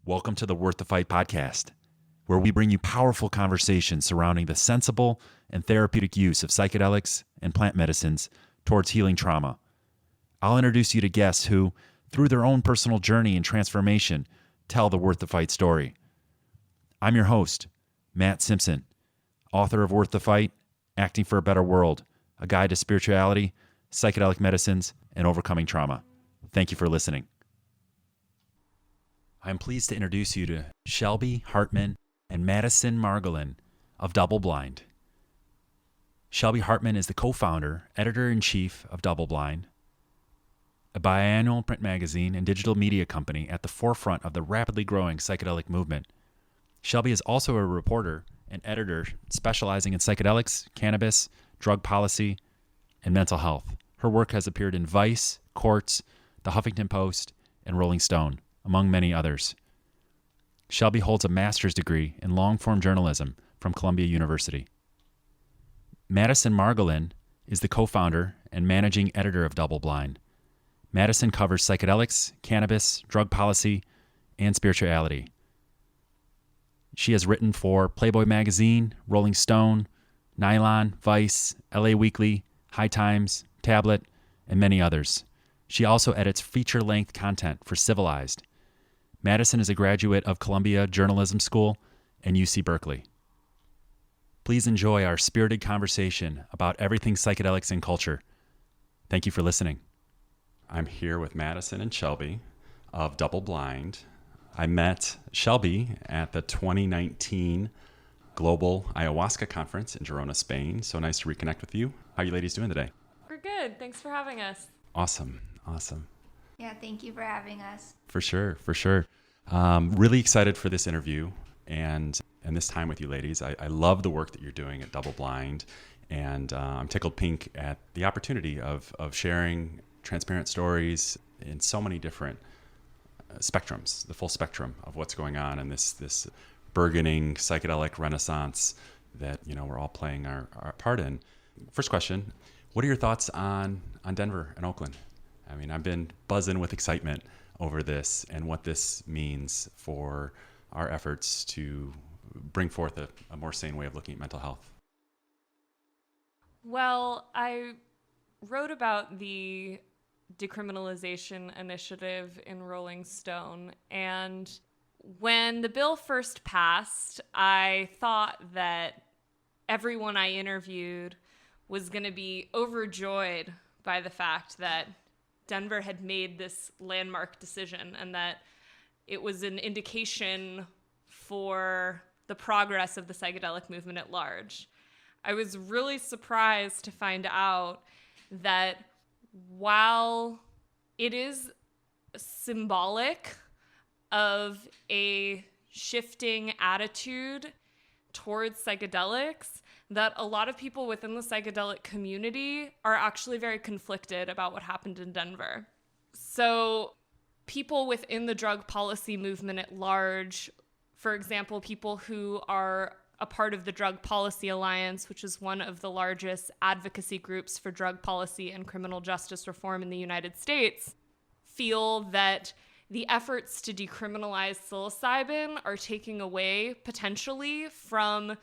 Welcome to the Worth the Fight podcast, where we bring you powerful conversations surrounding the sensible and therapeutic use of psychedelics and plant medicines towards healing trauma. I'll introduce you to guests who, through their own personal journey and transformation, tell the Worth the Fight story. I'm your host, Matt Simpson, author of Worth the Fight, Acting for a Better World, a guide to spirituality, psychedelic medicines, and overcoming trauma. Thank you for listening. I'm pleased to introduce you to Shelby Hartman and Madison Margolin of DoubleBlind. Shelby Hartman is the co-founder, editor-in-chief of DoubleBlind, a biannual print magazine and digital media company at the forefront of the rapidly growing psychedelic movement. Shelby is also a reporter and editor specializing in psychedelics, cannabis, drug policy, and mental health. Her work has appeared in Vice, Quartz, The Huffington Post, and Rolling Stone, among many others. Shelby holds a master's degree in long-form journalism from Columbia University. Madison Margolin is the co-founder and managing editor of DoubleBlind. Madison covers psychedelics, cannabis, drug policy, and spirituality. She has written for Playboy Magazine, Rolling Stone, Nylon, Vice, LA Weekly, High Times, Tablet, and many others. She also edits feature-length content for Civilized. Madison is a graduate of Columbia Journalism School and UC Berkeley. Please enjoy our spirited conversation about everything psychedelics and culture. Thank you for listening. I'm here with Madison and Shelby of DoubleBlind. I met Shelby at the 2019 Global Ayahuasca Conference in Girona, Spain. So nice to reconnect with you. How are you ladies doing today? We're good. Thanks for having us. Awesome. Yeah, thank you for having us. For sure. Really excited for this interview and this time with you ladies. I love the work that you're doing at DoubleBlind, and I'm tickled pink at the opportunity of sharing transparent stories in so many different spectrums, the full spectrum of what's going on in this bourgeoning psychedelic renaissance that we're all playing our part in. First question, what are your thoughts on Denver and Oakland? I mean, I've been buzzing with excitement over this and what this means for our efforts to bring forth a more sane way of looking at mental health. Well, I wrote about the Decriminalization initiative in Rolling Stone, and when the bill first passed, I thought that everyone I interviewed was going to be overjoyed by the fact that Denver had made this landmark decision and that it was an indication for the progress of the psychedelic movement at large. I was really surprised to find out that while it is symbolic of a shifting attitude towards psychedelics, that a lot of people within the psychedelic community are actually very conflicted about what happened in Denver. So people within the drug policy movement at large, for example, people who are a part of the Drug Policy Alliance, which is one of the largest advocacy groups for drug policy and criminal justice reform in the United States, feel that the efforts to decriminalize psilocybin are taking away potentially from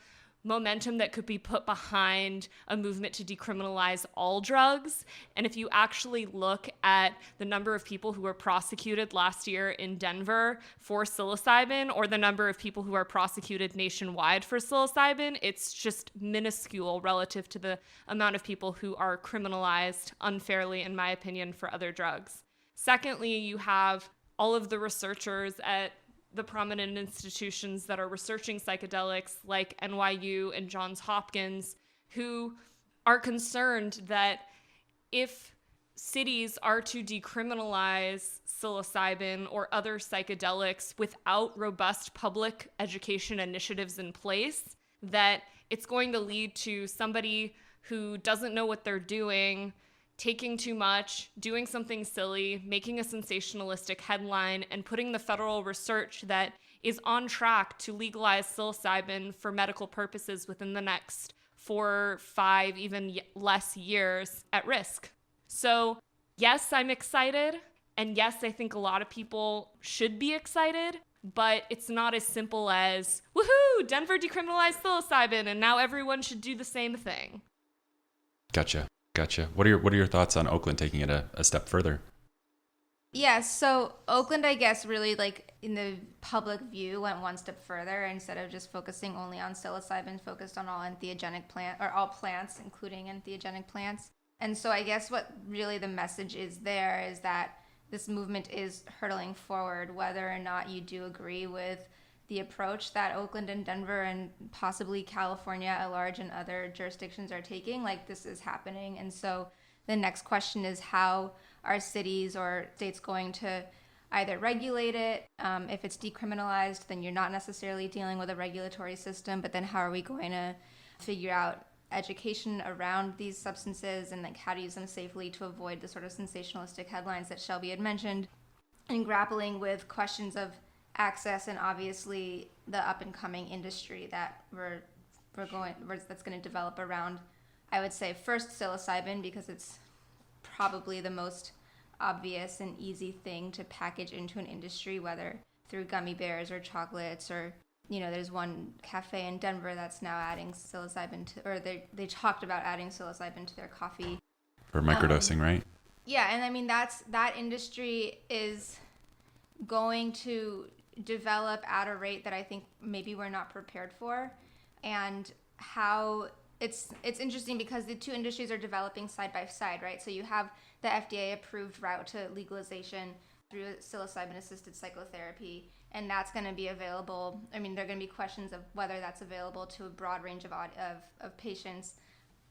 momentum that could be put behind a movement to decriminalize all drugs. And if you actually look at the number of people who were prosecuted last year in Denver for psilocybin, or the number of people who are prosecuted nationwide for psilocybin, it's just minuscule relative to the amount of people who are criminalized unfairly, in my opinion, for other drugs. Secondly, you have all of the researchers at the prominent institutions that are researching psychedelics like NYU and Johns Hopkins, who are concerned that if cities are to decriminalize psilocybin or other psychedelics without robust public education initiatives in place, that it's going to lead to somebody who doesn't know what they're doing, taking too much, doing something silly, making a sensationalistic headline, and putting the federal research that is on track to legalize psilocybin for medical purposes within the next 4, 5, even less years at risk. So yes, I'm excited. And yes, I think a lot of people should be excited. but it's not as simple as, woohoo, Denver decriminalized psilocybin and now everyone should do the same thing. Gotcha. What are your thoughts on Oakland taking it a step further? Yeah, so Oakland, I guess, really like in the public view went one step further. Instead of just focusing only on psilocybin, focused on all entheogenic all plants, including entheogenic plants. And so I guess what really the message is there is that this movement is hurtling forward, whether or not you do agree with the approach that Oakland and Denver and possibly California at large and other jurisdictions are taking. Like, this is happening. And so the next question is, how are cities or states going to either regulate it? If it's decriminalized, then you're not necessarily dealing with a regulatory system, but then how are we going to figure out education around these substances and like how to use them safely to avoid the sort of sensationalistic headlines that Shelby had mentioned, and grappling with questions of access and obviously the up and coming industry that that's going to develop around, I would say, first psilocybin, because it's probably the most obvious and easy thing to package into an industry, whether through gummy bears or chocolates, or there's one cafe in Denver that's now adding psilocybin or they talked about adding psilocybin to their coffee For microdosing, right? Yeah, and I mean that industry is going to develop at a rate that I think maybe we're not prepared for, and how it's interesting because the two industries are developing side by side, right? So you have the FDA approved route to legalization through psilocybin assisted psychotherapy, and that's going to be available. I mean, there are going to be questions of whether that's available to a broad range of patients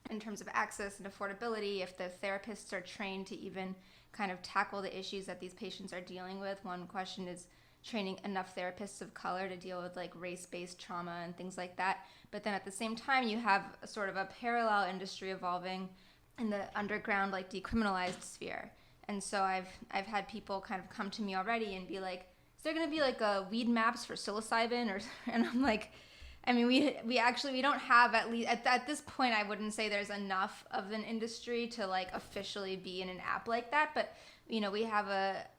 in terms of access and affordability, if the therapists are trained to even kind of tackle the issues that these patients are dealing with. One question is training enough therapists of color to deal with like race-based trauma and things like that. But then at the same time, you have a sort of a parallel industry evolving in the underground, like decriminalized sphere. And so I've had people kind of come to me already and be like, is there going to be like a weed maps for psilocybin? And I'm like, I mean, we don't have, at least at this point, I wouldn't say there's enough of an industry to like officially be in an app like that. But, we have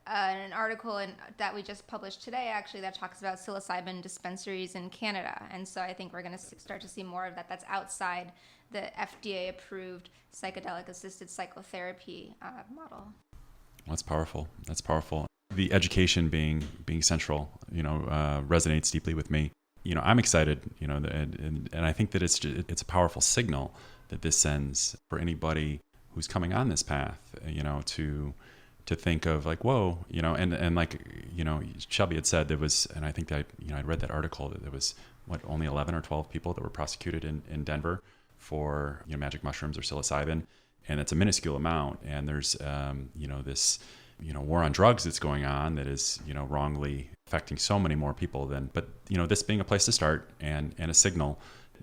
an article that we just published today, actually, that talks about psilocybin dispensaries in Canada. And so I think we're going to start to see more of that. That's outside the FDA approved psychedelic assisted psychotherapy model. That's powerful. The education being central, resonates deeply with me. I'm excited, and I think that it's a powerful signal that this sends for anybody who's coming on this path, to think of like, whoa, and like, Shelby had said there was, and I think that, I'd read that article that there was only 11 or 12 people that were prosecuted in Denver for, magic mushrooms or psilocybin. And it's a minuscule amount. And there's, this, war on drugs that's going on that is, wrongly affecting so many more people but this being a place to start and a signal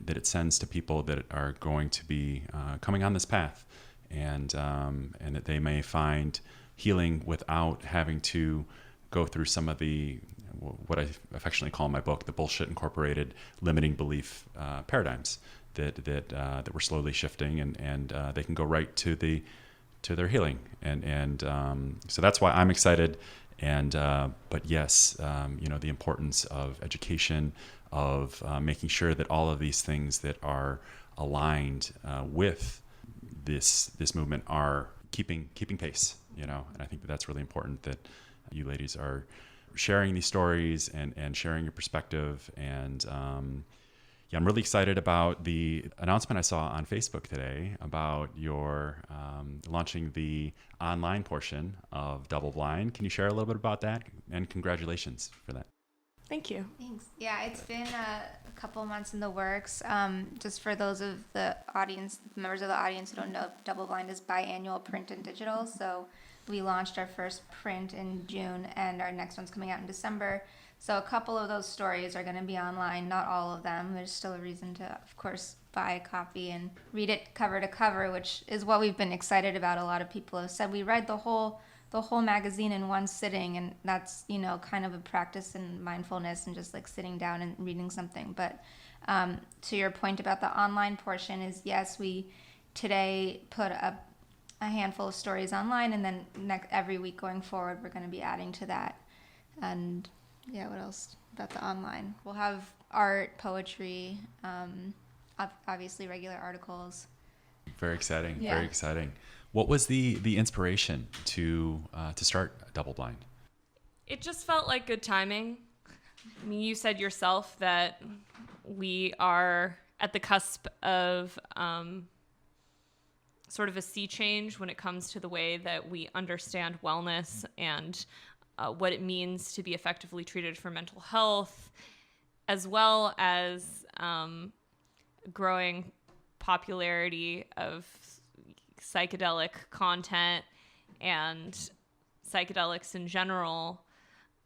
that it sends to people that are going to be coming on this path, and that they may find healing without having to go through some of the, what I affectionately call in my book, the bullshit incorporated limiting belief paradigms that we're slowly shifting, and they can go right to their healing, and so that's why I'm excited. And but yes, the importance of education, of making sure that all of these things that are aligned with this movement are keeping pace, and I think that's really important, that you ladies are sharing these stories and sharing your perspective. And I'm really excited about the announcement I saw on Facebook today about your launching the online portion of DoubleBlind. Can you share a little bit about that? And congratulations for that. Thank you. Thanks. Yeah, it's been a couple months in the works. Just for those of the audience, members of the audience who don't know, DoubleBlind is biannual print and digital. So we launched our first print in June, and our next one's coming out in December. So a couple of those stories are going to be online, not all of them. There's still a reason to, of course, buy a copy and read it cover to cover, which is what we've been excited about. A lot of people have said we read the whole magazine in one sitting, and that's, kind of a practice in mindfulness and just like sitting down and reading something. But to your point about the online portion is, yes, we today put up a handful of stories online, and then every week going forward, we're going to be adding to that. And Yeah, what else about the online? We'll have art, poetry, obviously regular articles. Very exciting. Yeah. Very exciting. What was the inspiration to start DoubleBlind? It just felt like good timing. I mean, you said yourself that we are at the cusp of sort of a sea change when it comes to the way that we understand wellness and what it means to be effectively treated for mental health, as well as growing popularity of psychedelic content and psychedelics in general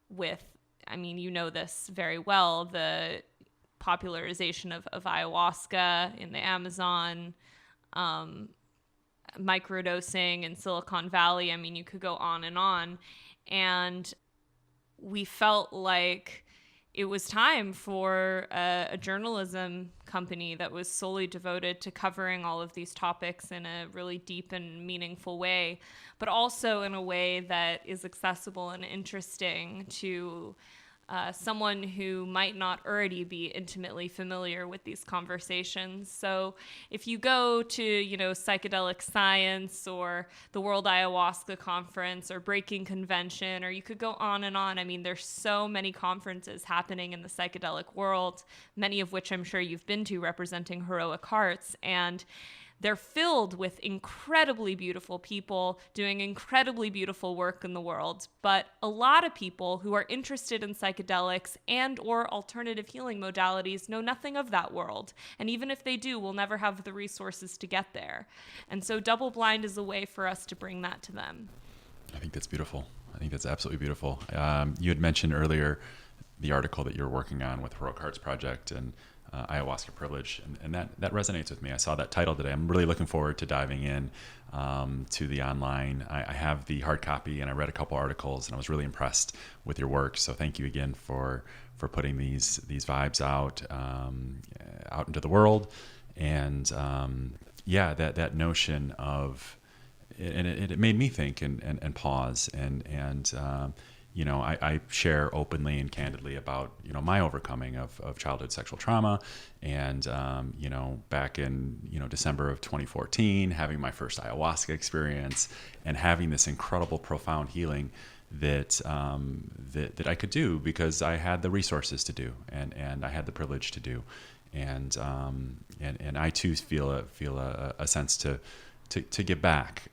with, I mean, you know this very well, the popularization of ayahuasca in the Amazon, microdosing in Silicon Valley. I mean, you could go on. And we felt like it was time for a journalism company that was solely devoted to covering all of these topics in a really deep and meaningful way, but also in a way that is accessible and interesting to someone who might not already be intimately familiar with these conversations. So if you go to, Psychedelic Science or the World Ayahuasca Conference or Breaking Convention, or you could go on and on. I mean, there's so many conferences happening in the psychedelic world, many of which I'm sure you've been to representing heroic hearts. And they're filled with incredibly beautiful people doing incredibly beautiful work in the world. But a lot of people who are interested in psychedelics and or alternative healing modalities know nothing of that world. And even if they do, will never have the resources to get there. And so DoubleBlind is a way for us to bring that to them. I think that's beautiful. I think that's absolutely beautiful. You had mentioned earlier the article that you're working on with Heroic Hearts Project and Ayahuasca Privilege, and that resonates with me. I saw that title today. I'm really looking forward to diving in to the online. I have the hard copy, and I read a couple articles, and I was really impressed with your work. So thank you again for putting these vibes out into the world. And that notion of, and it made me think and pause and I share openly and candidly about, my overcoming of childhood sexual trauma and, back in, December of 2014, having my first ayahuasca experience and having this incredible, profound healing that I could do because I had the resources to do and I had the privilege to do. And I too feel a sense to give back,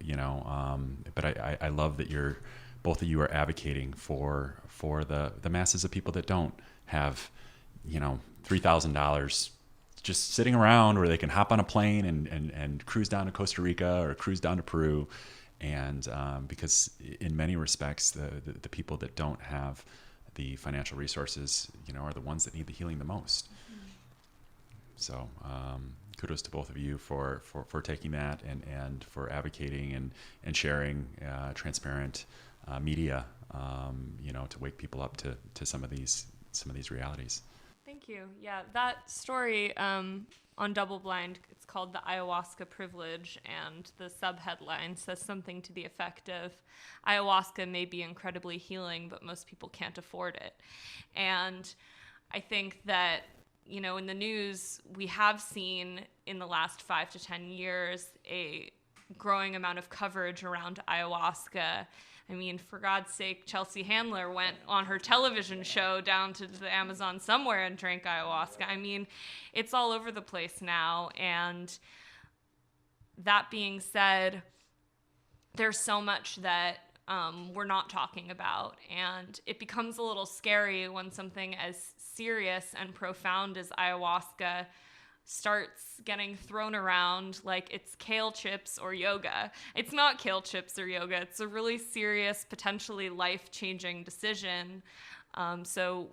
but I love that both of you are advocating for the masses of people that don't have, $3,000 just sitting around where they can hop on a plane and cruise down to Costa Rica or cruise down to Peru. And because in many respects, the people that don't have the financial resources, are the ones that need the healing the most. Mm-hmm. So kudos to both of you for taking that and for advocating and sharing transparent media, to wake people up to some of these realities. Thank you. Yeah, that story on DoubleBlind, it's called The Ayahuasca Privilege, and the subheadline says something to the effect of, ayahuasca may be incredibly healing, but most people can't afford it. And I think that, in the news, we have seen in the last 5 to 10 years a growing amount of coverage around ayahuasca. I mean, for God's sake, Chelsea Handler went on her television show down to the Amazon somewhere and drank ayahuasca. I mean, it's all over the place now. And that being said, there's so much that we're not talking about. And it becomes a little scary when something as serious and profound as ayahuasca starts getting thrown around like it's kale chips or yoga. It's not kale chips or yoga. It's a really serious, potentially life-changing decision. So,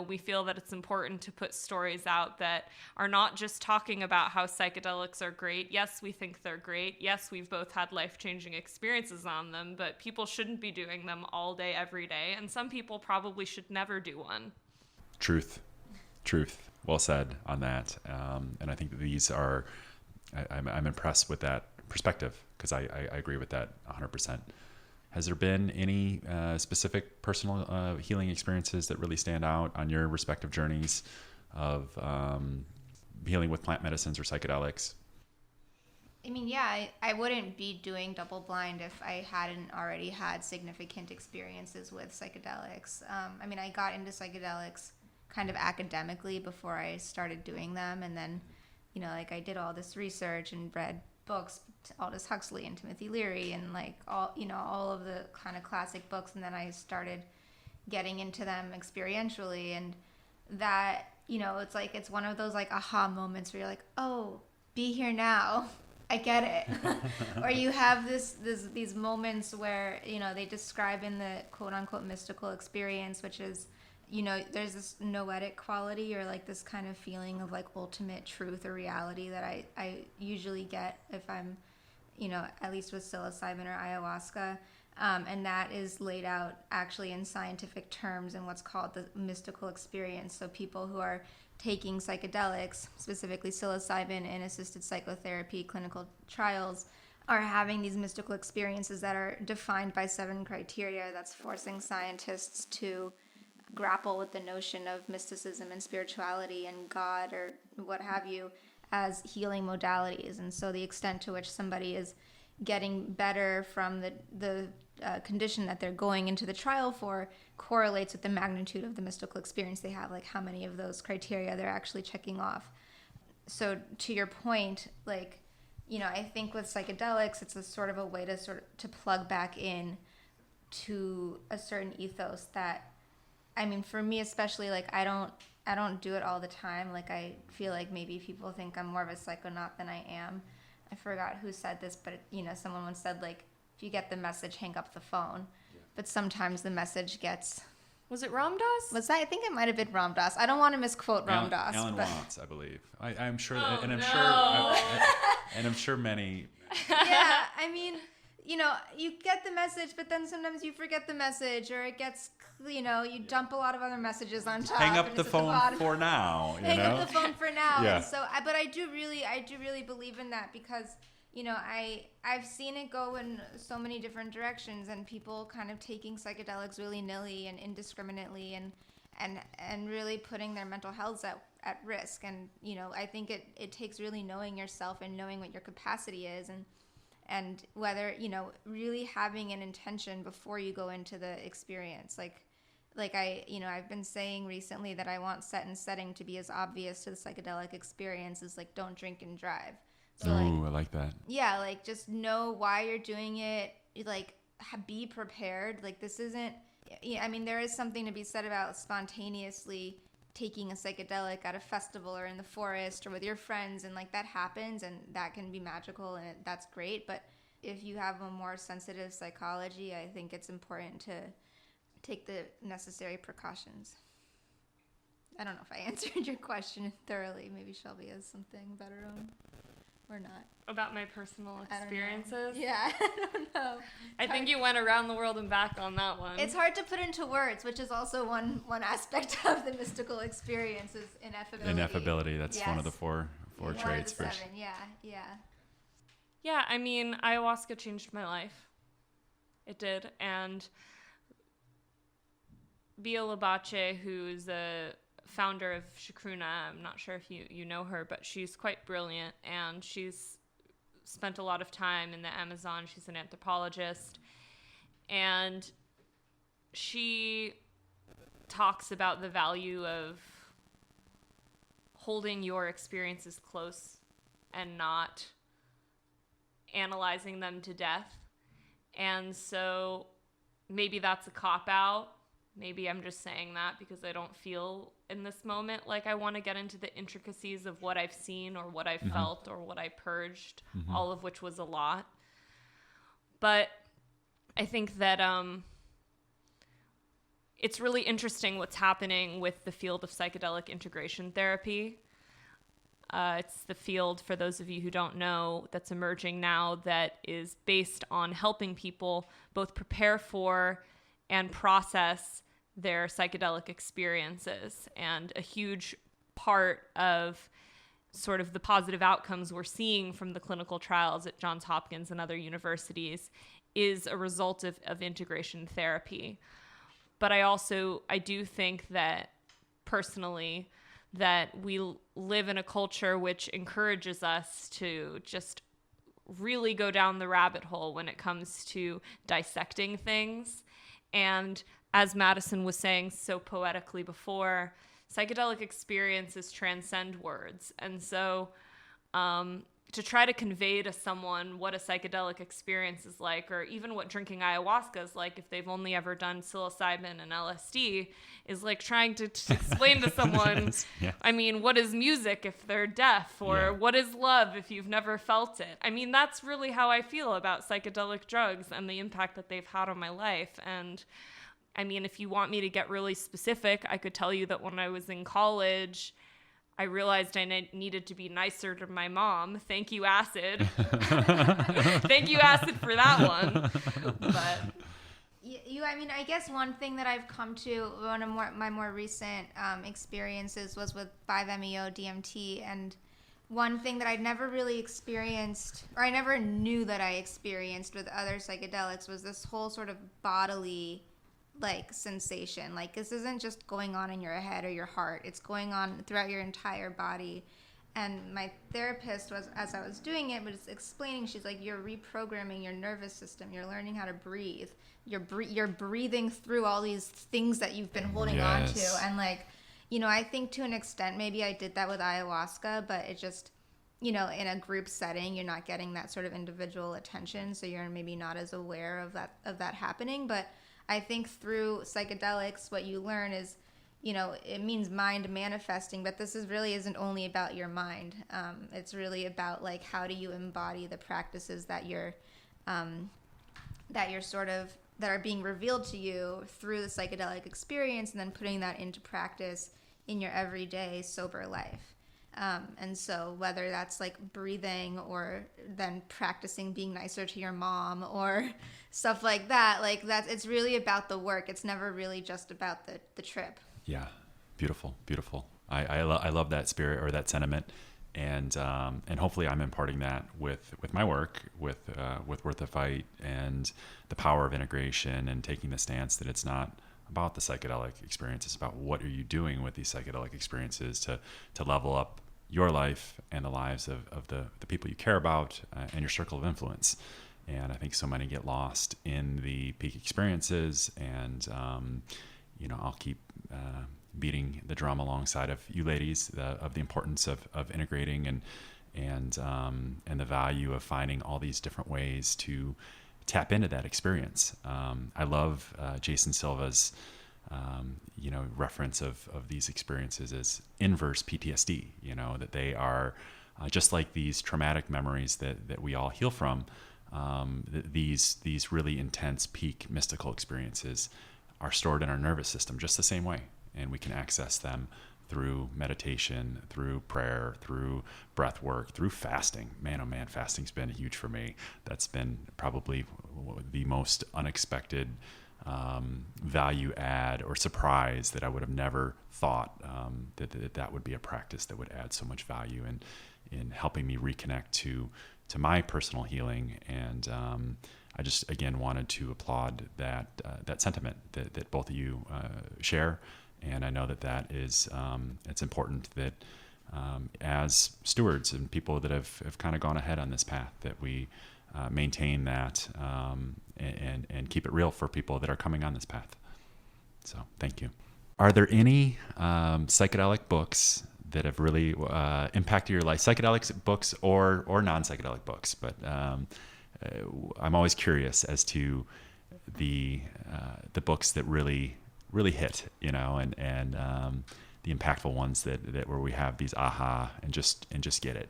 we feel that it's important to put stories out that are not just talking about how psychedelics are great. Yes, we think they're great. Yes, we've both had life-changing experiences on them, but people shouldn't be doing them all day, every day. And some people probably should never do one. Truth. Well said on that. And I think that these are, I'm impressed with that perspective because I agree with that 100%. Has there been any specific personal healing experiences that really stand out on your respective journeys of healing with plant medicines or psychedelics? I mean, yeah, I wouldn't be doing double blind if I hadn't already had significant experiences with psychedelics. I mean, I got into psychedelics kind of academically before I started doing them. And then, you know, like I did all this research and read books, Aldous Huxley and Timothy Leary and like all, you know, all of the kind of classic books. And then I started getting into them experientially. And that, you know, it's like, it's one of those like aha moments where you're like, oh, be here now. I get it. Or you have these moments where, you know, they describe in the quote unquote mystical experience, which is, you know, there's this noetic quality or like this kind of feeling of like ultimate truth or reality that I usually get if I'm, you know, at least with psilocybin or ayahuasca. And that is laid out actually in scientific terms in what's called the mystical experience. So people who are taking psychedelics, specifically psilocybin in assisted psychotherapy clinical trials, are having these mystical experiences that are defined by 7 criteria that's forcing scientists to grapple with the notion of mysticism and spirituality and God or what have you as healing modalities. And so the extent to which somebody is getting better from the condition that they're going into the trial for correlates with the magnitude of the mystical experience they have, like how many of those criteria they're actually checking off. So to your point, like, you know, I think with psychedelics, it's a sort of a way to plug back in to a certain ethos that, I mean, for me especially, like I don't do it all the time. Like I feel like maybe people think I'm more of a psychonaut than I am. I forgot who said this, but you know, someone once said like, if you get the message, hang up the phone. Yeah. But sometimes the message gets. Was it Ram Dass? Was that? I think it might have been Ram Dass. I don't want to misquote Ram Dass. Alan Watts, I believe. I'm sure, Oh, and I'm no. sure, and I'm sure many. Yeah, I mean, you know, you get the message, but then sometimes you forget the message, or it gets, you know, you dump a lot of other messages on top. Hang up the phone for now. Hang up the phone for now. Yeah. And so, but I do really believe in that because, you know, I've seen it go in so many different directions, and people kind of taking psychedelics willy-nilly and indiscriminately, and really putting their mental health at risk. And you know, I think it takes really knowing yourself and knowing what your capacity is, and whether, you know, really having an intention before you go into the experience. Like I've been saying recently that I want set and setting to be as obvious to the psychedelic experience as like don't drink and drive. So Ooh, I like that. Yeah, like just know why you're doing it. Like be prepared. Like this isn't. I mean, there is something to be said about spontaneously taking a psychedelic at a festival or in the forest or with your friends, and like that happens, and that can be magical, and that's great. But if you have a more sensitive psychology, I think it's important to take the necessary precautions. I don't know if I answered your question thoroughly. Maybe Shelby has something better on. Or not. About my personal experiences? Yeah, I don't know. I think you went around the world and back on that one. It's hard to put into words, which is also one aspect of the mystical experience is ineffability. Ineffability, that's one of the four traits. One of the 7, yeah. Yeah, I mean, ayahuasca changed my life. It did. And Bia Labache, who's a founder of Chacruna, I'm not sure if you know her, but she's quite brilliant, and she's spent a lot of time in the Amazon. She's an anthropologist, and she talks about the value of holding your experiences close and not analyzing them to death. And so maybe that's a cop-out. Maybe I'm just saying that because I don't feel in this moment like I want to get into the intricacies of what I've seen or what I felt or what I purged, all of which was a lot. But I think that it's really interesting what's happening with the field of psychedelic integration therapy. It's the field, for those of you who don't know, that's emerging now that is based on helping people both prepare for and process their psychedelic experiences. And a huge part of sort of the positive outcomes we're seeing from the clinical trials at Johns Hopkins and other universities is a result of integration therapy. But I do think that personally that we live in a culture which encourages us to just really go down the rabbit hole when it comes to dissecting things. And as Madison was saying so poetically before, psychedelic experiences transcend words. And so to try to convey to someone what a psychedelic experience is like, or even what drinking ayahuasca is like if they've only ever done psilocybin and LSD, is like trying to explain to someone, Yeah. I mean, what is music if they're deaf, or what is love if you've never felt it? I mean, that's really how I feel about psychedelic drugs and the impact that they've had on my life. And I mean, if you want me to get really specific, I could tell you that when I was in college, I realized I needed to be nicer to my mom. Thank you, acid. Thank you, acid, for that one. But I mean, I guess one thing that I've come to, one of my more recent experiences was with 5-MeO DMT, and one thing that I'd never really experienced, or I never knew that I experienced with other psychedelics, was this whole sort of bodily sensation. Like, this isn't just going on in your head or your heart, it's going on throughout your entire body. And my therapist was, as I was doing it, was explaining, she's like, you're reprogramming your nervous system, you're learning how to breathe, you're breathing through all these things that you've been holding on to. And I think to an extent maybe I did that with ayahuasca, but it just, in a group setting, you're not getting that sort of individual attention, so you're maybe not as aware of that happening. But I think through psychedelics, what you learn is, it means mind manifesting, but this really isn't only about your mind. It's really about how do you embody the practices that that are being revealed to you through the psychedelic experience, and then putting that into practice in your everyday sober life. And so whether that's breathing, or then practicing being nicer to your mom, or stuff like that, it's really about the work. It's never really just about the trip. Yeah. Beautiful. I love that spirit, or that sentiment. And hopefully I'm imparting that with my work, with Worth the Fight, and the power of integration, and taking the stance that it's not about the psychedelic experience. It's about what are you doing with these psychedelic experiences to level up your life and the lives of the people you care about, and your circle of influence. And I think so many get lost in the peak experiences, and I'll keep beating the drum alongside of you ladies of the importance of integrating and the value of finding all these different ways to tap into that experience. I love Jason Silva's reference of these experiences as inverse PTSD, that they are just like these traumatic memories that we all heal from. These really intense peak mystical experiences are stored in our nervous system just the same way, and we can access them through meditation, through prayer, through breath work, through fasting. Man, oh man, fasting's been huge for me. That's been probably the most unexpected value add or surprise that I would have never thought that would be a practice that would add so much value in helping me reconnect to my personal healing. And I just, again, wanted to applaud that sentiment that both of you share. And I know that is, it's important that as stewards and people that have kind of gone ahead on this path, that we maintain that and keep it real for people that are coming on this path. So thank you. Are there any psychedelic books that have really impacted your life? Psychedelic books or non-psychedelic books, but I'm always curious as to the books that really hit, and the impactful ones that where we have these aha and just get it.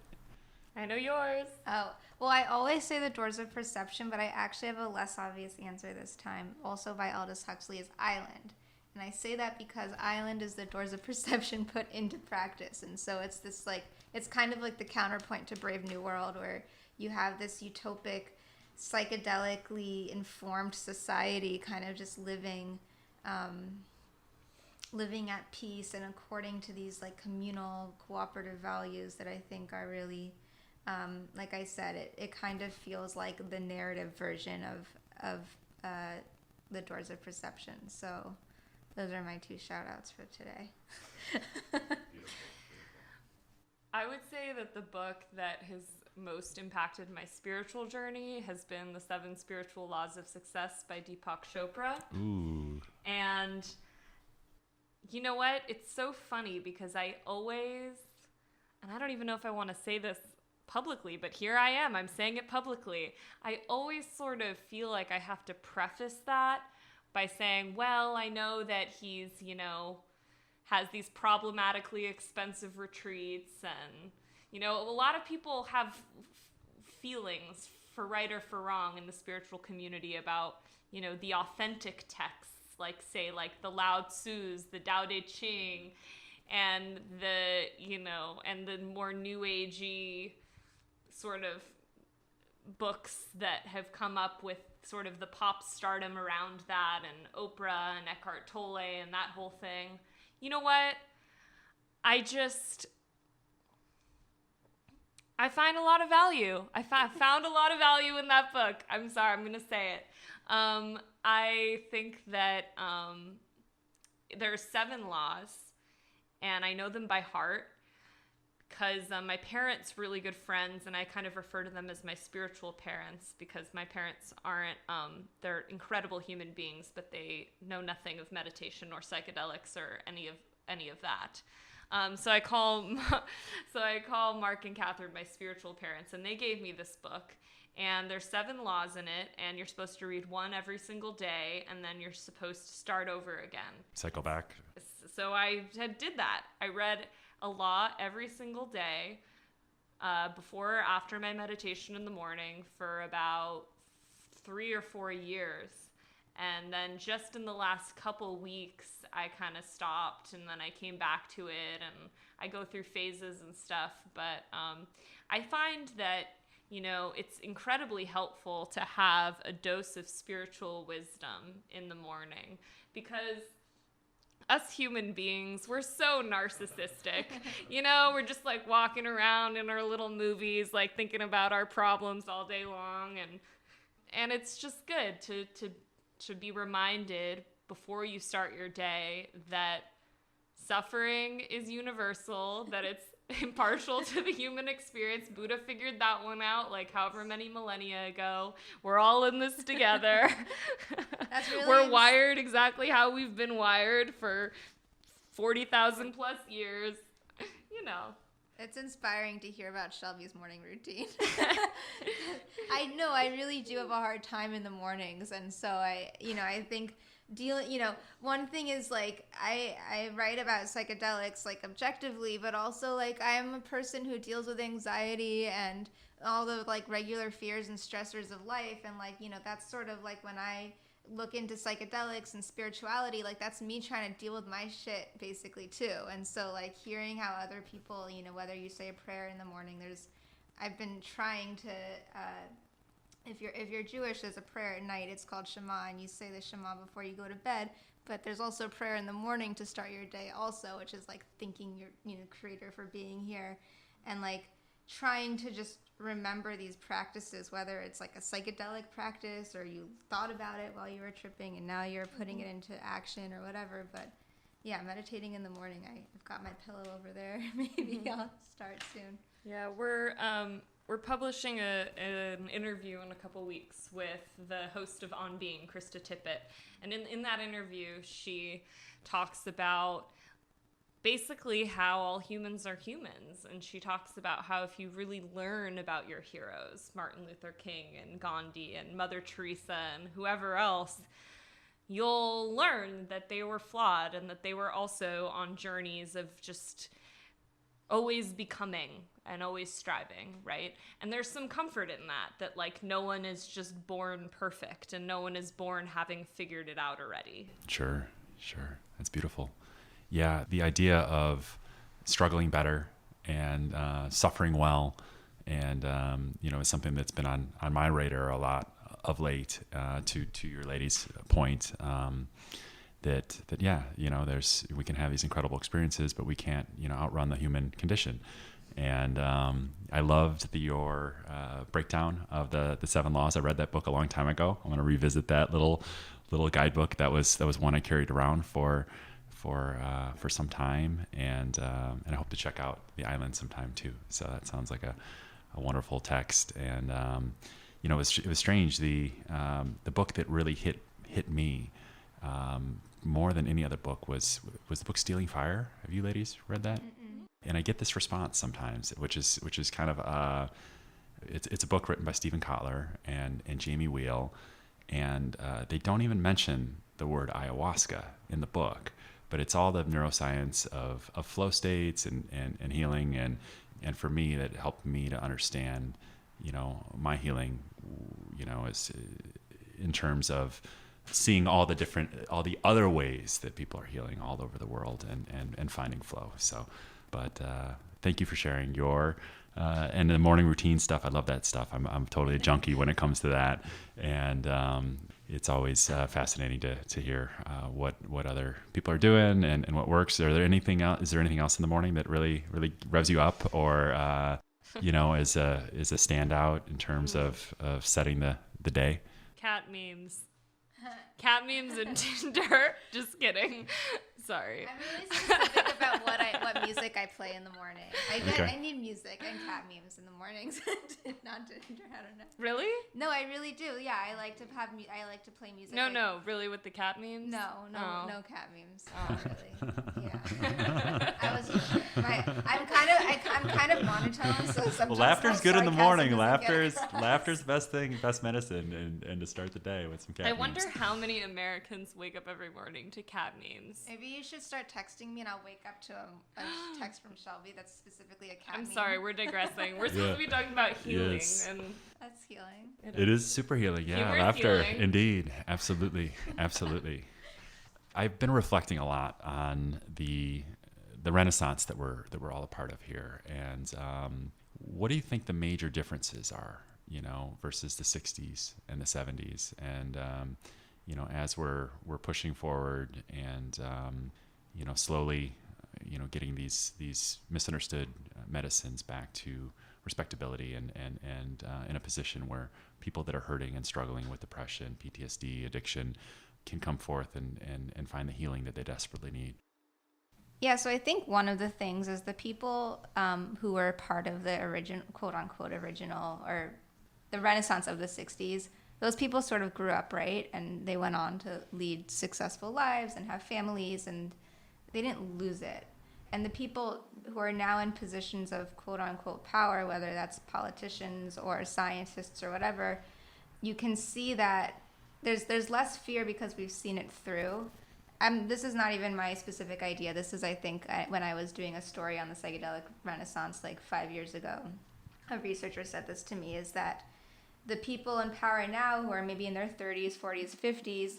I know yours. Oh, well, I always say The Doors of Perception, but I actually have a less obvious answer this time. Also by Aldous Huxley, is Island. And I say that because Island is the Doors of Perception put into practice. And so it's this it's kind of like the counterpoint to Brave New World, where you have this utopic, psychedelically informed society kind of just living at peace and according to these communal cooperative values that I think are really, like I said, it kind of feels like the narrative version the doors of perception. So those are my 2 shout outs for today. I would say that the book that has most impacted my spiritual journey has been The 7 Spiritual Laws of Success by Deepak Chopra. Ooh. And you know what? It's so funny because I always, and I don't even know if I want to say this publicly, but here I am. I'm saying it publicly. I always sort of feel like I have to preface that by saying, well, I know that he's, has these problematically expensive retreats, and a lot of people have feelings, for right or for wrong, in the spiritual community about the authentic texts, like the Lao Tzu's, the Tao Te Ching, and the more new agey sort of books that have come up with sort of the pop stardom around that, and Oprah and Eckhart Tolle and that whole thing. You know what? I find a lot of value. I found a lot of value in that book. I'm sorry, I'm going to say it. I think that there are 7 laws, and I know them by heart because my parents' really good friends, and I kind of refer to them as my spiritual parents because my parents aren't, they're incredible human beings, but they know nothing of meditation or psychedelics or any of that. So I call Mark and Catherine my spiritual parents, and they gave me this book, and there's 7 laws in it, and you're supposed to read 1 every single day, and then you're supposed to start over again. Cycle back. So I did that. I read a law every single day before or after my meditation in the morning for about 3 or 4 years. And then just in the last couple weeks, I kind of stopped, and then I came back to it, and I go through phases and stuff. But I find that, it's incredibly helpful to have a dose of spiritual wisdom in the morning, because us human beings, we're so narcissistic. We're just like walking around in our little movies, like thinking about our problems all day long, and it's just good to be reminded before you start your day that suffering is universsul, that it's impartial to the human experience. Buddha figured that one out like however many millennia ago. We're all in this together. That's really We're wired exactly how we've been wired for 40,000 plus years. It's inspiring to hear about Shelby's morning routine. I know I really do have a hard time in the mornings, and so I think one thing is like I write about psychedelics like objectively, but also like I'm a person who deals with anxiety and all the like regular fears and stressors of life, and like that's sort of like when I look into psychedelics and spirituality, like that's me trying to deal with my shit basically too. And so like hearing how other people, whether you say a prayer in the morning, I've been trying to if you're Jewish, there's a prayer at night, it's called Shema, and you say the Shema before you go to bed. But there's also prayer in the morning to start your day also, which is like thanking your creator for being here, and like trying to just remember these practices, whether it's like a psychedelic practice or you thought about it while you were tripping and now you're putting it into action or whatever. But yeah, meditating in the morning, I've got my pillow over there. Maybe I'll start soon. Yeah, we're publishing an interview in a couple weeks with the host of On Being, Krista Tippett. And in that interview, she talks about basically how all humans are humans. And she talks about how if you really learn about your heroes, Martin Luther King and Gandhi and Mother Teresa and whoever else, you'll learn that they were flawed and that they were also on journeys of just always becoming and always striving, right? And there's some comfort in that like no one is just born perfect and no one is born having figured it out already. Sure. That's beautiful. Yeah, the idea of struggling better and suffering well, and is something that's been on my radar a lot of late. To your lady's point, that we can have these incredible experiences, but we can't outrun the human condition, And I loved your breakdown of the 7 laws. I read that book a long time ago. I'm going to revisit that little guidebook. That was one I carried around for some time, and I hope to check out The Island sometime too. So that sounds like a wonderful text. And it was strange. The book that really hit me more than any other book was the book Stealing Fire. Have you ladies read that? Mm-mm. And I get this response sometimes, which is kind of it's a book written by Stephen Kotler and Jamie Wheel, and they don't even mention the word ayahuasca in the book, but it's all the neuroscience of flow states and healing, and for me that helped me to understand, my healing, is in terms of seeing all the other ways that people are healing all over the world and finding flow. So, but thank you for sharing your and the morning routine stuff. I love that stuff. I'm totally a junkie when it comes to that, and it's always fascinating to hear what other people are doing and what works. Is there anything else in the morning that really revs you up, or is a standout in terms of setting the day? Cat memes. Cat memes and Tinder. Just kidding. Sorry. I'm really specific about what music I play in the morning. I need music and cat memes in the mornings. Not Tinder. I don't know. Really? No, I really do. Yeah, I like to play music. No, really with the cat memes? No Oh. cat memes. Oh, really? Yeah. I'm kind of monotone, so sometimes. Well, laughter's good in the morning. Laughter's the best medicine, and to start the day with some cat memes. I wonder how many Americans wake up every morning to cat memes. Maybe you should start texting me, and I'll wake up to a text from Shelby that's specifically a cat meme. I'm sorry, we're digressing. We're supposed to be talking about healing. Yes. And that's healing. It is super healing. Yeah, Humor laughter. healing. Indeed. Absolutely. I've been reflecting a lot on the Renaissance that we're all a part of here, and what do you think the major differences are, versus the 60s and the 70s, and as we're pushing forward and slowly getting these misunderstood medicines back to respectability and in a position where people that are hurting and struggling with depression, PTSD, addiction can come forth and find the healing that they desperately need. Yeah, so I think one of the things is the people who were part of the original, quote unquote, original, or the Renaissance of the 60s, those people sort of grew up, right? And they went on to lead successful lives and have families, and they didn't lose it. And the people who are now in positions of quote unquote power, whether that's politicians or scientists or whatever, you can see that there's less fear because we've seen it through. This is not even my specific idea. This is, I think, when I was doing a story on the psychedelic renaissance like 5 years ago, a researcher said this to me, is that the people in power now who are maybe in their 30s, 40s, 50s,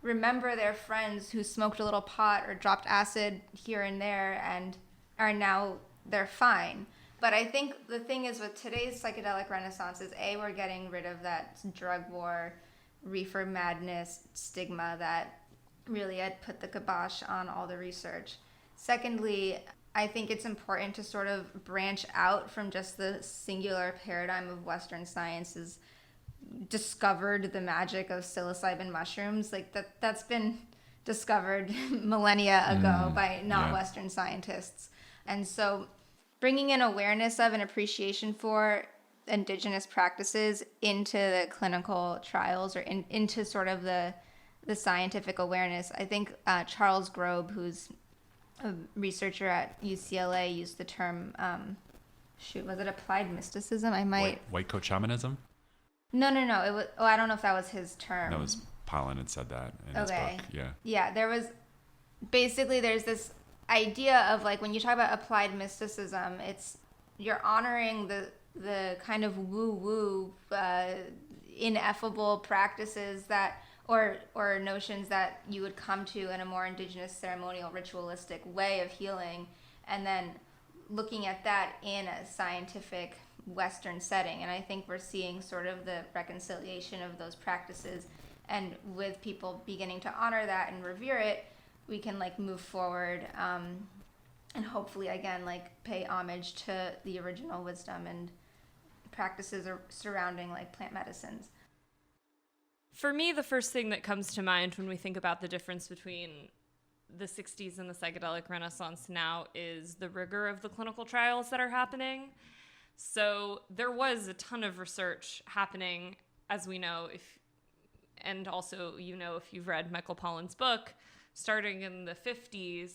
remember their friends who smoked a little pot or dropped acid here and there and they're fine. But I think the thing is with today's psychedelic renaissance is we're getting rid of that drug war, reefer madness stigma that really had put the kibosh on all the research. Secondly, I think it's important to sort of branch out from just the singular paradigm of Western sciences discovered the magic of psilocybin mushrooms. Like that's been discovered millennia ago by Western scientists. And so bringing in awareness of and appreciation for indigenous practices into the clinical trials or into sort of the scientific awareness. I think Charles Grobe, who's a researcher at UCLA, used the term, was it applied mysticism? White coat shamanism? No. It was. Oh, I don't know if that was his term. That was Pollan had said that in his book. Yeah. Yeah, there's this idea of like when you talk about applied mysticism, you're honoring the kind of woo-woo, ineffable practices that or notions that you would come to in a more indigenous ceremonial ritualistic way of healing, and then looking at that in a scientific Western setting. And I think we're seeing sort of the reconciliation of those practices, and with people beginning to honor that and revere it, we can like move forward. and hopefully, again, like pay homage to the original wisdom and practices surrounding like plant medicines. For me, the first thing that comes to mind when we think about the difference between the 60s and the psychedelic renaissance now is the rigor of the clinical trials that are happening. So there was a ton of research happening, as we know, and also, if you've read Michael Pollan's book, starting in the 50s.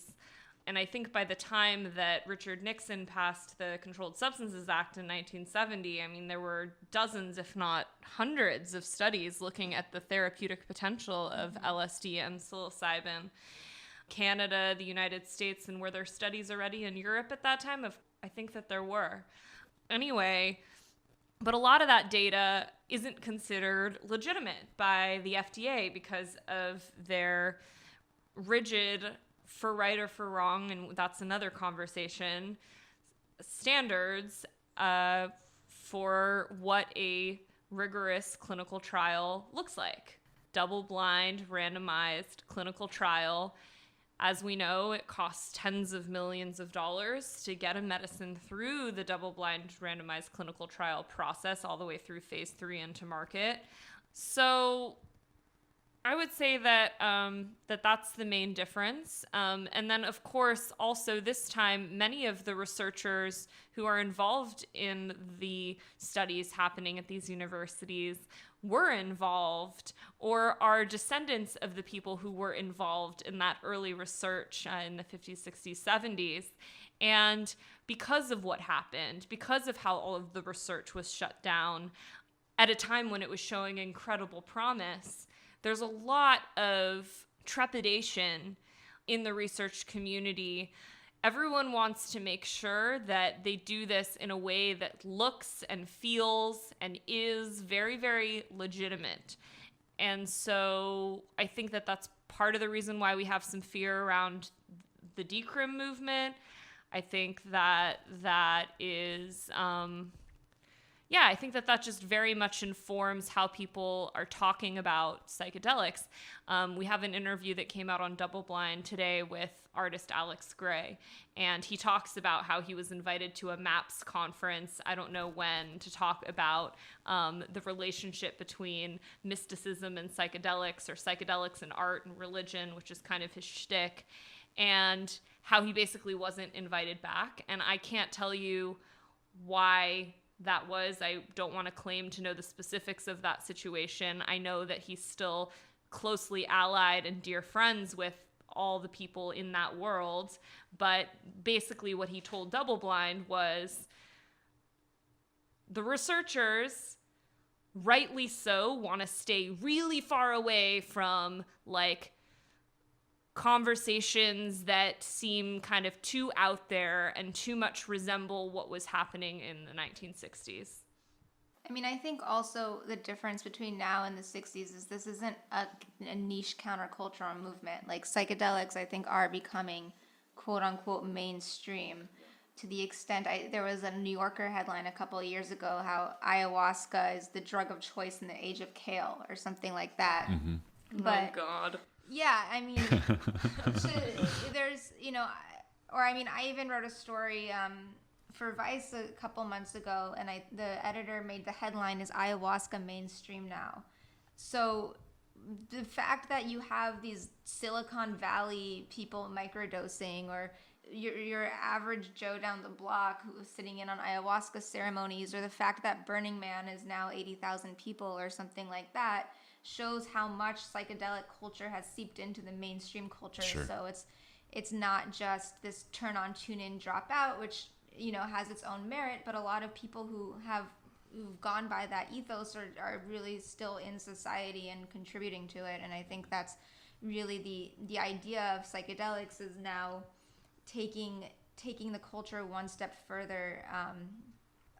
And I think by the time that Richard Nixon passed the Controlled Substances Act in 1970, I mean, there were dozens, if not hundreds, of studies looking at the therapeutic potential of LSD and psilocybin. Canada, the United States, and were there studies already in Europe at that time? I think that there were. Anyway, but a lot of that data isn't considered legitimate by the FDA because of their rigid, for right or for wrong, and that's another conversation, standards for what a rigorous clinical trial looks like. Double-blind, randomized clinical trial. As we know, it costs tens of millions of dollars to get a medicine through the double-blind randomized clinical trial process all the way through phase 3 into market. So I would say that that's the main difference. And then, of course, also this time, many of the researchers who are involved in the studies happening at these universities were involved or are descendants of the people who were involved in that early research in the 50s, 60s, 70s. And because of what happened, because of how all of the research was shut down at a time when it was showing incredible promise, there's a lot of trepidation in the research community. Everyone wants to make sure that they do this in a way that looks and feels and is very, very legitimate. And so I think that that's part of the reason why we have some fear around the decrim movement. I think that is... I think that just very much informs how people are talking about psychedelics. We have an interview that came out on DoubleBlind today with artist Alex Gray, and he talks about how he was invited to a MAPS conference, I don't know when, to talk about the relationship between mysticism and psychedelics, or psychedelics and art and religion, which is kind of his shtick, and how he basically wasn't invited back. And I can't tell you why that was. I don't want to claim to know the specifics of that situation. I know that he's still closely allied and dear friends with all the people in that world. But basically what he told DoubleBlind was the researchers, rightly so, want to stay really far away from like conversations that seem kind of too out there and too much resemble what was happening in the 1960s. I mean, I think also the difference between now and the 60s is this isn't a niche countercultural movement. Like psychedelics, I think, are becoming quote unquote mainstream to the extent there was a New Yorker headline a couple of years ago how ayahuasca is the drug of choice in the age of Kale or something like that. Mm-hmm. But, oh God. Yeah, I mean, there's, I even wrote a story for Vice a couple months ago, and the editor made the headline is ayahuasca mainstream now. So the fact that you have these Silicon Valley people microdosing, or your average Joe down the block who's sitting in on ayahuasca ceremonies, or the fact that Burning Man is now 80,000 people or something like that, shows how much psychedelic culture has seeped into the mainstream culture. Sure. So it's not just this turn on, tune in, drop out, which has its own merit, but a lot of people who've gone by that ethos are really still in society and contributing to it. And I think that's really the idea of psychedelics is now taking the culture one step further,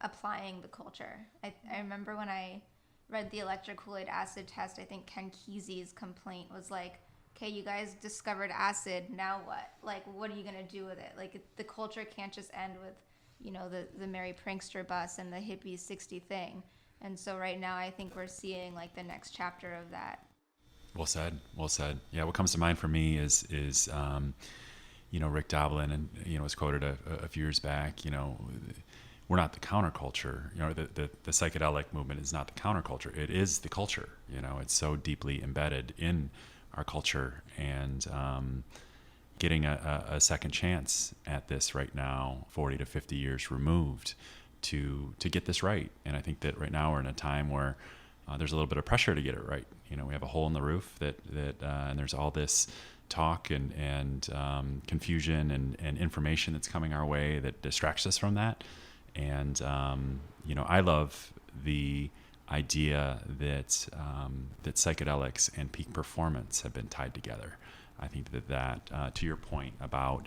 applying the culture. I remember when I read the electric Kool-Aid acid test, I think Ken Kesey's complaint was like, okay, you guys discovered acid, now what? Like, what are you going to do with it? Like, the culture can't just end with, the Merry Prankster bus and the hippie 60 thing. And so right now I think we're seeing like the next chapter of that. Well said. Yeah, what comes to mind for me is Rick Doblin and was quoted a few years back. We're not the counterculture. The psychedelic movement is not the counterculture. It is the culture. It's so deeply embedded in our culture, and getting a second chance at this right now, 40 to 50 years removed, to get this right. And I think that right now we're in a time where there's a little bit of pressure to get it right. We have a hole in the roof and there's all this talk and confusion and information that's coming our way that distracts us from that. And I love the idea that psychedelics and peak performance have been tied together. I think that to your point about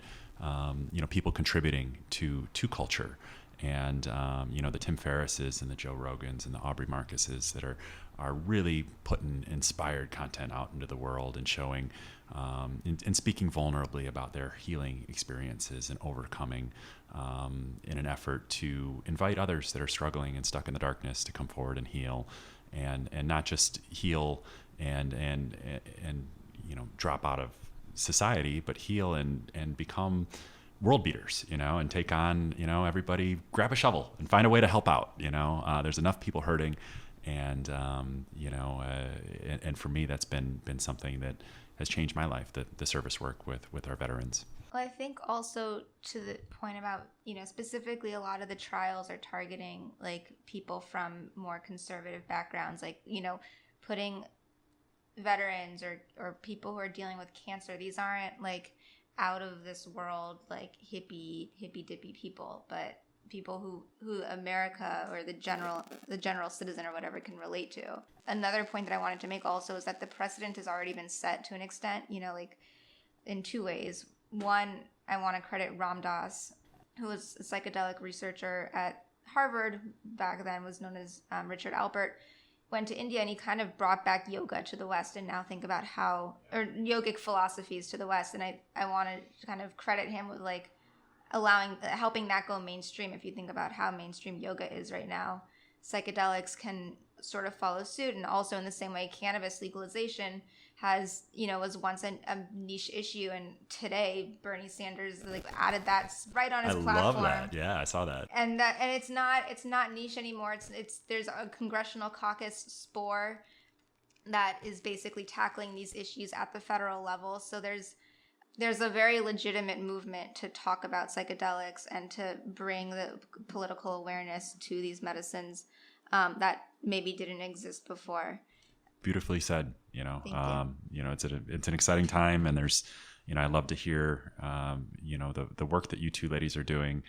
people contributing to culture, and the Tim Ferrisses and the Joe Rogans and the Aubrey Marcuses that are really putting inspired content out into the world and showing and speaking vulnerably about their healing experiences and overcoming, in an effort to invite others that are struggling and stuck in the darkness to come forward and heal, and not just heal and drop out of society, but heal and become world beaters, and take on, everybody grab a shovel and find a way to help out. There's enough people hurting, and and for me, that's been something that has changed my life, the service work with our veterans. Well, I think also to the point about, specifically a lot of the trials are targeting like people from more conservative backgrounds, like, putting veterans or people who are dealing with cancer. These aren't like out of this world, like hippie dippy people, but people who America or the general citizen or whatever can relate to. Another point that I wanted to make also is that the precedent has already been set to an extent, like in two ways. One, I want to credit Ram Dass, who was a psychedelic researcher at Harvard, back then was known as Richard Alpert, went to India and he kind of brought back yoga to the West, and now think about or yogic philosophies to the West. And I want to kind of credit him with like helping that go mainstream. If you think about how mainstream yoga is right now, psychedelics can sort of follow suit. And also in the same way, cannabis legalization was once a niche issue, and today Bernie Sanders like added that right on his platform. I love that. Yeah, I saw that. And it's not niche anymore. There's a congressional caucus SPORE that is basically tackling these issues at the federal level. So there's a very legitimate movement to talk about psychedelics and to bring the political awareness to these medicines that maybe didn't exist before. Beautifully said. Thank you. It's an exciting time, and there's, I love to hear, the work that you two ladies are doing.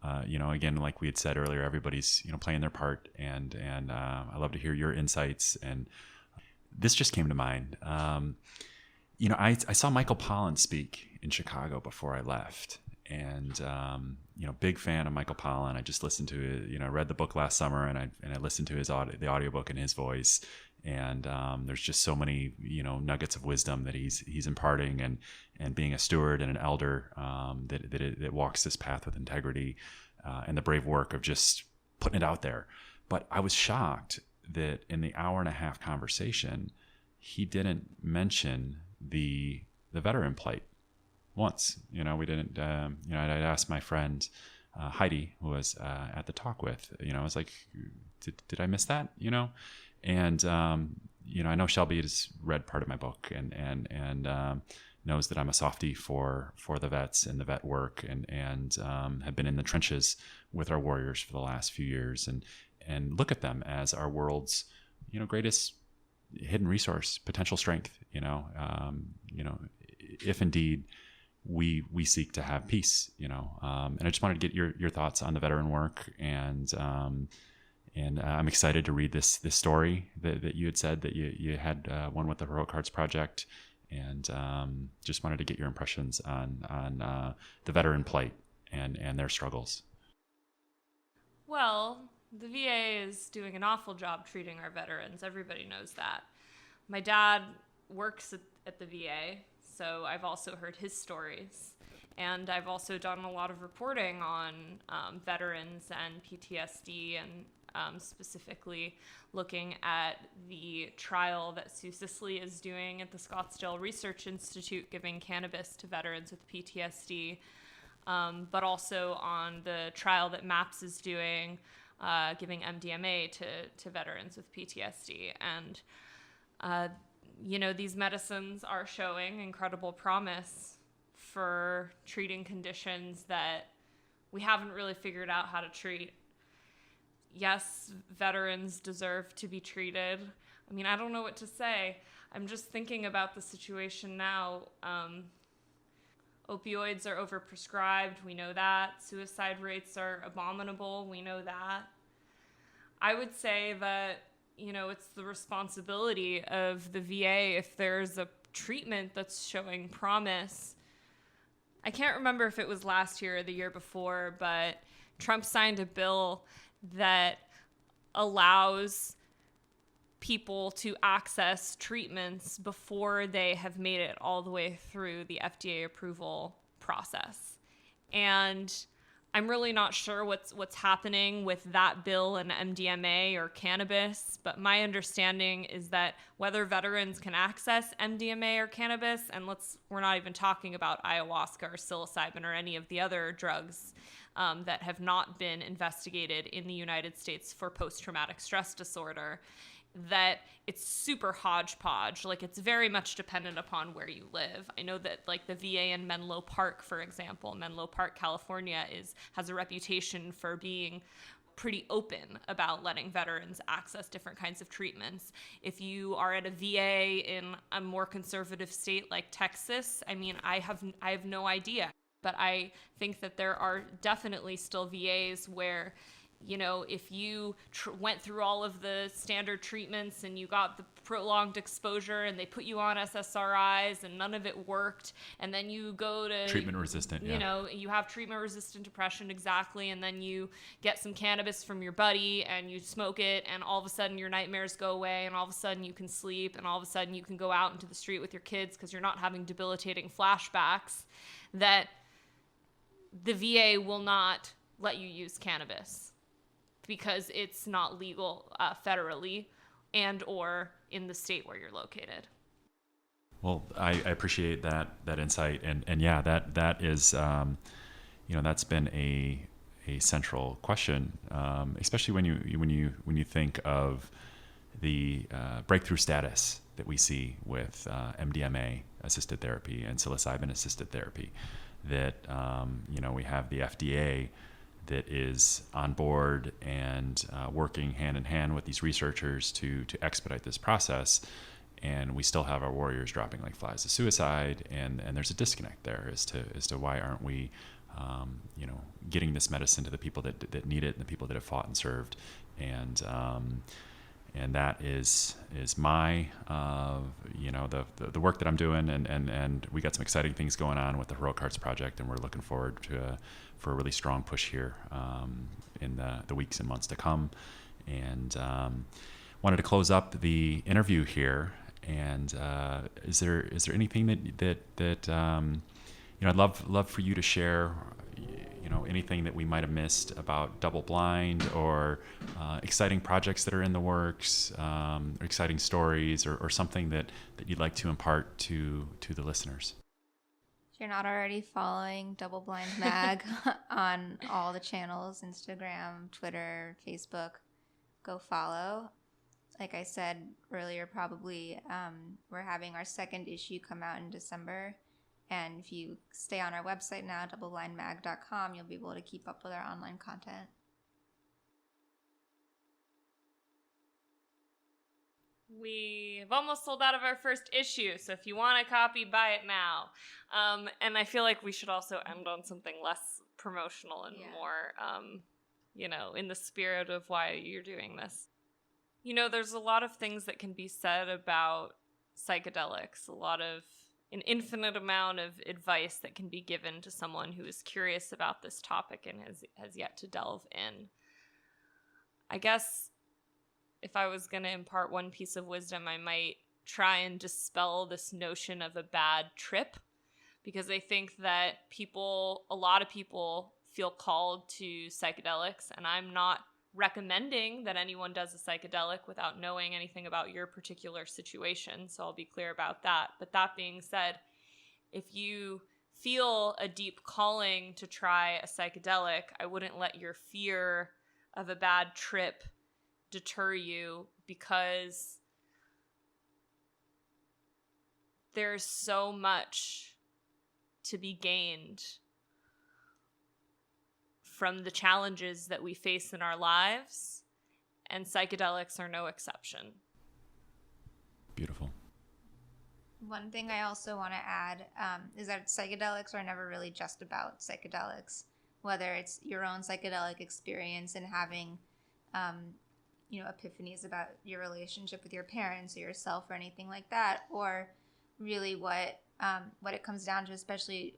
Again, like we had said earlier, everybody's, playing their part, and I love to hear your insights. And this just came to mind. I saw Michael Pollan speak in Chicago before I left, and big fan of Michael Pollan. I just listened to it. I read the book last summer, and I listened to the audiobook in his voice. And there's just so many nuggets of wisdom that he's imparting, and being a steward and an elder that walks this path with integrity, and the brave work of just putting it out there. But I was shocked that in the hour and a half conversation, he didn't mention the veteran plight once. We didn't. I'd asked my friend Heidi, who was at the talk with. I was like, did I miss that? And I know Shelby has read part of my book and knows that I'm a softie for the vets and the vet work, and have been in the trenches with our warriors for the last few years, and look at them as our world's greatest hidden resource, potential strength. If indeed we seek to have peace. And I just wanted to get your thoughts on the veteran work, and I'm excited to read this story that you had said that you had one with the Heroic Hearts Project, and just wanted to get your impressions on the veteran plight and their struggles. Well, the VA is doing an awful job treating our veterans. Everybody knows that. My dad works at the VA, so I've also heard his stories. And I've also done a lot of reporting on veterans and PTSD, and specifically looking at the trial that Sue Sisley is doing at the Scottsdale Research Institute, giving cannabis to veterans with PTSD, but also on the trial that MAPS is doing, giving MDMA to veterans with PTSD. And, these medicines are showing incredible promise for treating conditions that we haven't really figured out how to treat. Yes, veterans deserve to be treated. I mean, I don't know what to say. I'm just thinking about the situation now. Opioids are overprescribed. We know that. Suicide rates are abominable. We know that. I would say that, it's the responsibility of the VA, if there's a treatment that's showing promise. I can't remember if it was last year or the year before, but Trump signed a bill that allows people to access treatments before they have made it all the way through the FDA approval process. And I'm really not sure what's happening with that bill and MDMA or cannabis, but my understanding is that whether veterans can access MDMA or cannabis, and we're not even talking about ayahuasca or psilocybin or any of the other drugs that have not been investigated in the United States for post-traumatic stress disorder, that it's super hodgepodge. Like, it's very much dependent upon where you live. I know that, like, the VA in Menlo Park, for example, Menlo Park, California, has a reputation for being pretty open about letting veterans access different kinds of treatments. If you are at a VA in a more conservative state like Texas, I mean, I have no idea. But I think that there are definitely still VAs where, if you went through all of the standard treatments and you got the prolonged exposure and they put you on SSRIs and none of it worked, and then you go to treatment resistant, you have treatment resistant depression, exactly, and then you get some cannabis from your buddy and you smoke it, and all of a sudden your nightmares go away, and all of a sudden you can sleep, and all of a sudden you can go out into the street with your kids because you're not having debilitating flashbacks, that the VA will not let you use cannabis because it's not legal federally and or in the state where you're located. Well, I appreciate that insight, and yeah, that is, that's been a central question, especially when you think of the breakthrough status that we see with MDMA assisted therapy and psilocybin assisted therapy. That we have the FDA that is on board and working hand in hand with these researchers to expedite this process, and we still have our warriors dropping like flies to suicide, and there's a disconnect there as to why aren't we getting this medicine to the people that need it and the people that have fought and served, and that is my the work that I'm doing, and we got some exciting things going on with the Heroic Hearts Project, and we're looking forward for a really strong push here in the weeks and months to come. And wanted to close up the interview here, and is there anything that I'd love for you to share, anything that we might have missed about DoubleBlind, or exciting projects that are in the works, or exciting stories, or something that you'd like to impart to the listeners? If you're not already following DoubleBlind Mag on all the channels, Instagram, Twitter, Facebook, go follow. Like I said earlier, probably we're having our second issue come out in December. And if you stay on our website now, doubleblindmag.com, you'll be able to keep up with our online content. We've almost sold out of our first issue, so if you want a copy, buy it now. And I feel like we should also end on something less promotional and more, in the spirit of why you're doing this. There's a lot of things that can be said about psychedelics, an infinite amount of advice that can be given to someone who is curious about this topic and has yet to delve in. I guess if I was going to impart one piece of wisdom, I might try and dispel this notion of a bad trip, because I think that a lot of people feel called to psychedelics, and I'm not recommending that anyone does a psychedelic without knowing anything about your particular situation, so I'll be clear about that. But that being said, if you feel a deep calling to try a psychedelic, I wouldn't let your fear of a bad trip deter you, because there's so much to be gained from the challenges that we face in our lives, and psychedelics are no exception. Beautiful. One thing I also want to add is that psychedelics are never really just about psychedelics, whether it's your own psychedelic experience and having, epiphanies about your relationship with your parents or yourself or anything like that, or really what it comes down to, especially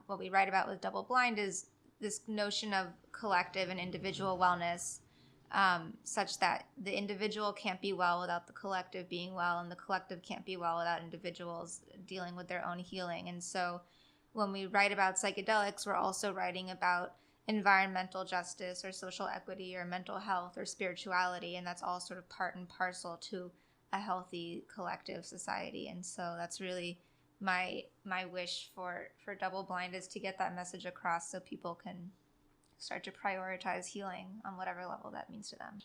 what we write about with DoubleBlind, is this notion of collective and individual wellness, such that the individual can't be well without the collective being well, and the collective can't be well without individuals dealing with their own healing. And so when we write about psychedelics, we're also writing about environmental justice or social equity or mental health or spirituality, and that's all sort of part and parcel to a healthy collective society. And so that's really my wish for DoubleBlind, is to get that message across so people can start to prioritize healing on whatever level that means to them.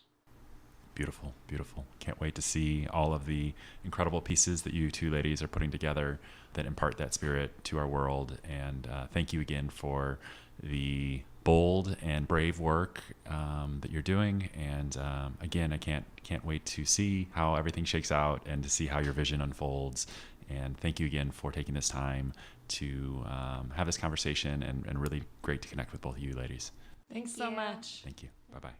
Beautiful, beautiful. Can't wait to see all of the incredible pieces that you two ladies are putting together that impart that spirit to our world. And thank you again for the bold and brave work that you're doing. And again, I can't wait to see how everything shakes out and to see how your vision unfolds. And thank you again for taking this time to have this conversation, and really great to connect with both of you ladies. Thanks so much. Thank you. Bye-bye.